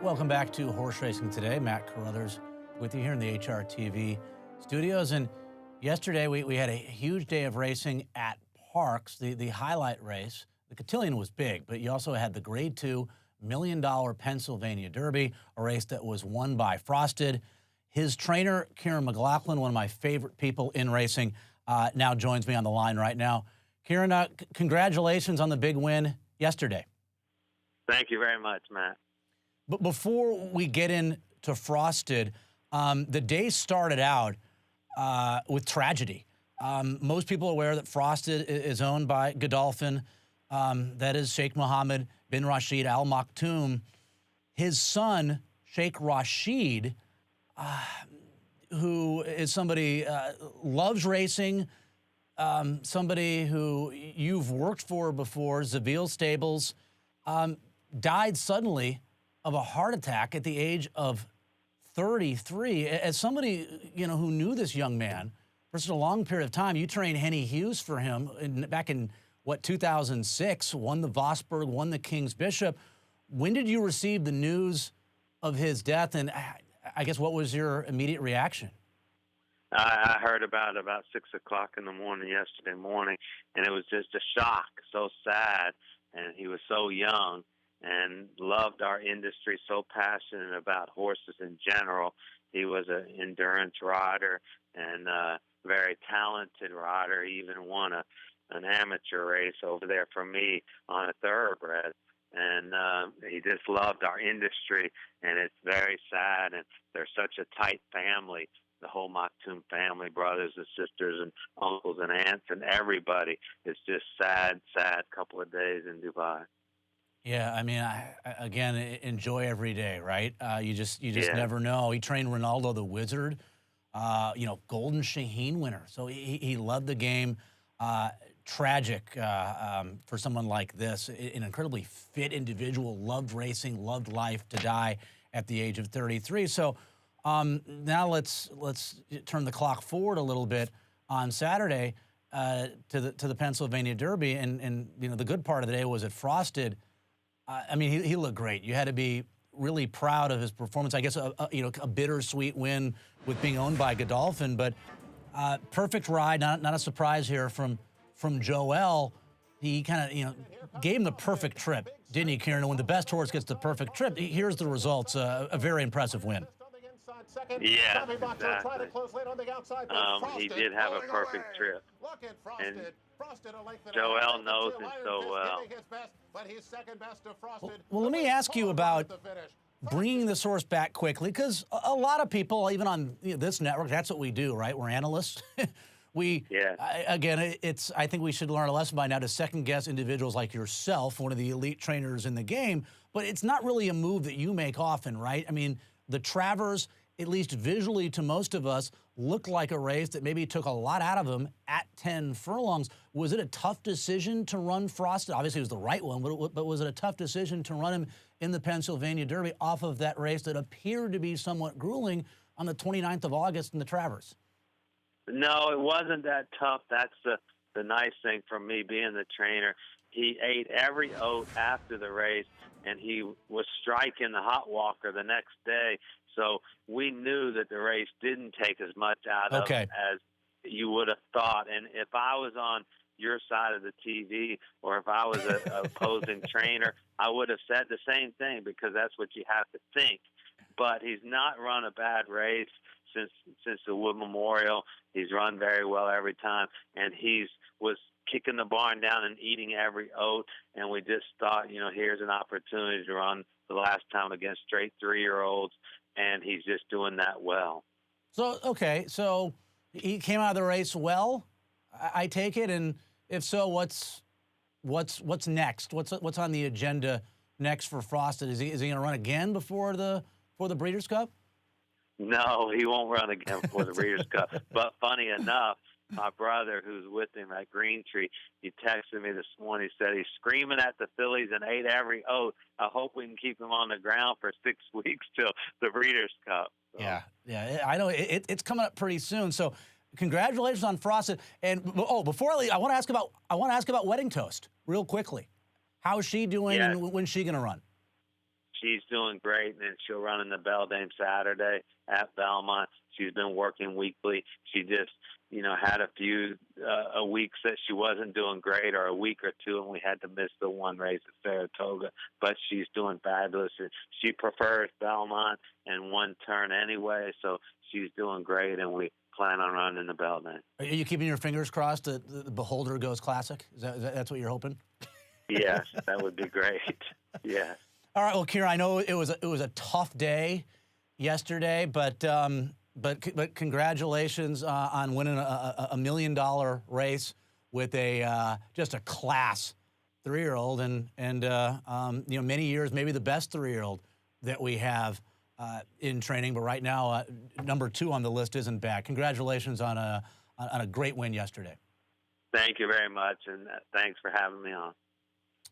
Welcome back to Horse Racing Today. Matt Carruthers with you here in the HRTV studios. And yesterday we had a huge day of racing at Parx, the highlight race. The cotillion was big, but you also had the Grade 2 $1 million Pennsylvania Derby, a race that was won by Frosted. His trainer, Kiaran McLaughlin, one of my favorite people in racing, now joins me on the line right now. Kiaran, congratulations on the big win yesterday. Thank you very much, Matt. But before we get into Frosted, the day started out with tragedy. Most people are aware that Frosted is owned by Godolphin. That is Sheikh Mohammed bin Rashid Al Maktoum. His son, Sheikh Rashid, who is somebody loves racing, somebody who you've worked for before, Zaville Stables, died suddenly of a heart attack at the age of 33. As somebody, who knew this young man for such a long period of time, you trained Henny Hughes for him back in, 2006, won the Vosburg, won the King's Bishop. When did you receive the news of his death, and I guess what was your immediate reaction? I heard about 6 o'clock in the morning yesterday morning, and it was just a shock, so sad. And he was so young and loved our industry, so passionate about horses in general. He was an endurance rider and a very talented rider. He even won an amateur race over there for me on a thoroughbred. And he just loved our industry, and it's very sad. And they're such a tight family, the whole Maktoum family, brothers and sisters and uncles and aunts and everybody. It's just sad couple of days in Dubai. Yeah, I mean, again, enjoy every day, right? You just Yeah. never know. He trained Ronaldo the Wizard, Golden Shaheen winner. So he loved the game. Tragic for someone like this, an incredibly fit individual, loved racing, loved life, to die at the age of 33. So now let's turn the clock forward a little bit on Saturday to the Pennsylvania Derby, and the good part of the day was at Frosted. I mean, he looked great. You had to be really proud of his performance. I guess a bittersweet win with being owned by Godolphin, but perfect ride. Not a surprise here from Joel. He kind of gave him the perfect trip, didn't he, Kiaran? When the best horse gets the perfect trip, here's the results. A very impressive win. Yeah, exactly. He did have a perfect trip. And Joel knows him so well. Well, let me ask you about bringing this horse back quickly, because a lot of people, even on this network, that's what we do, right? We're analysts. I think we should learn a lesson by now to second-guess individuals like yourself, one of the elite trainers in the game, but it's not really a move that you make often, right? I mean, the Travers, at least visually to most of us, looked like a race that maybe took a lot out of him at 10 furlongs. Was it a tough decision to run Frosted? Obviously, it was the right one, but was it a tough decision to run him in the Pennsylvania Derby off of that race that appeared to be somewhat grueling on the 29th of August in the Travers? No, it wasn't that tough. That's the nice thing from me being the trainer. He ate every oat after the race, and he was striking the hot walker the next day. So we knew that the race didn't take as much out of it as you would have thought. And if I was on your side of the TV, or if I was an opposing trainer, I would have said the same thing, because that's what you have to think. But he's not run a bad race since the Wood Memorial. He's run very well every time, and was kicking the barn down and eating every oat. And we just thought, here's an opportunity to run the last time against straight 3-year-olds, and he's just doing that well. So he came out of the race well, I take it, and if so, what's next? What's on the agenda next for Frosted? Is he going to run again before the Breeders' Cup? No, he won't run again before the Breeders' Cup. But funny enough, my brother, who's with him at Green Tree, he texted me this morning. He said he's screaming at the fillies and ate every oat. I hope we can keep him on the ground for 6 weeks till the Breeders' Cup. So. Yeah, I know it's coming up pretty soon. So, congratulations on Frosted. And before I leave, I want to ask about Wedding Toast real quickly. How is she doing, and when's she going to run? she's doing great, and she'll run in the Beldame Saturday at Belmont. She's been working weekly. She just, had a few weeks that she wasn't doing great, or a week or two, and we had to miss the one race at Saratoga. But she's doing fabulous. She prefers Belmont and one turn anyway, so she's doing great, and we plan on running the Beldame. Are you keeping your fingers crossed that the Beholder goes classic? That's what you're hoping? Yes, that would be great. Yeah. All right. Well, Kiaran, I know it was a tough day yesterday, but congratulations on winning a $1 million race with just a class 3-year-old, and many years, maybe the best 3-year-old that we have in training. But right now, number 2 on the list isn't back. Congratulations on a great win yesterday. Thank you very much, and thanks for having me on.